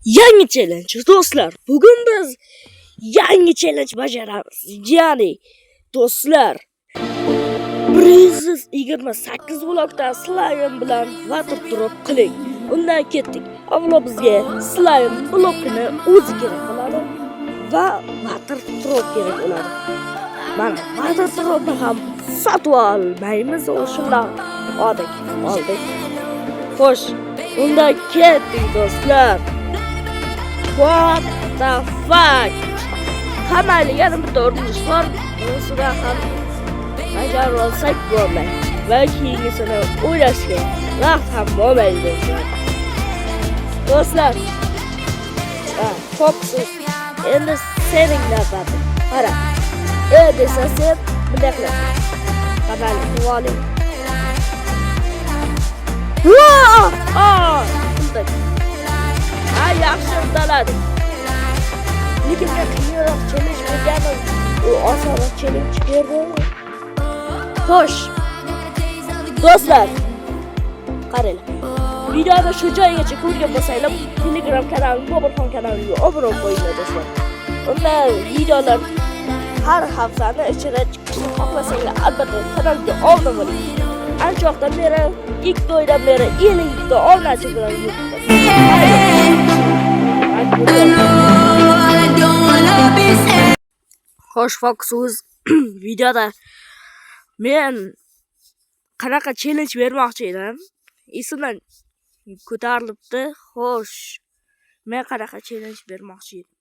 Yangi challenge do'stlar. Bugun biz yangi challenge bajaramiz. Ya'ni do'stlar 128 blokdan slime bilan water drop qiling. Undan ketdik. Avvalo bizga slime blokini o'zi kerak bo'ladi va water drop kerak bo'ladi. Mana water dropni ham sotib olmaymiz, o'shundan oldik. Xo'sh, undan ketdik do'stlar. What the fuck? Qamalgan bitta urinish bor. Bunisiga ham bajarib olsak bo'lmaydi. Va keyingisini o'ylashga vaqt ham bo'lmaydi. Do'stlar, fokus. Endi sening navbating. Qara. Desa sen bunday qilasan. Qamalib oling. Yaxshi uddaladik. Lekin men qiyinroq challenge qilganim, u osonroq challenge berdi. Xo'sh. Do'stlar, qaranglar. Videoni shu joyigacha ko'rgan bo'lsanglar, Telegram kanalim, Bobirxon kanaliga obuna qo'yinglar do'stlar. Unda videolar har haftani ichida chiqishni xohlasanglar, albatta kanalga obuna bo'ling. Ancha vaqtdan beri, 2 oydan beri 50 ta obunachi bilan yuribmiz. Xo'sh, fokus videoda men qanaqa challenge bermoqchi edim? Esimdan ko'tarilibdi. Xo'sh, men qanaqa challenge bermoqchi edim?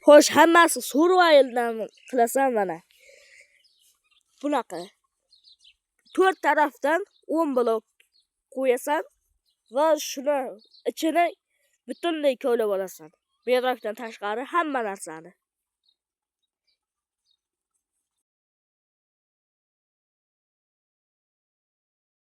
Xo'sh, hammasi survivaldan qilasan mana. Bunaqa 4 tarafdan 10 blok qo'yasan va shuni ichini butunlay kovlab olasan. Bedrockdan tashqari hamma narsani.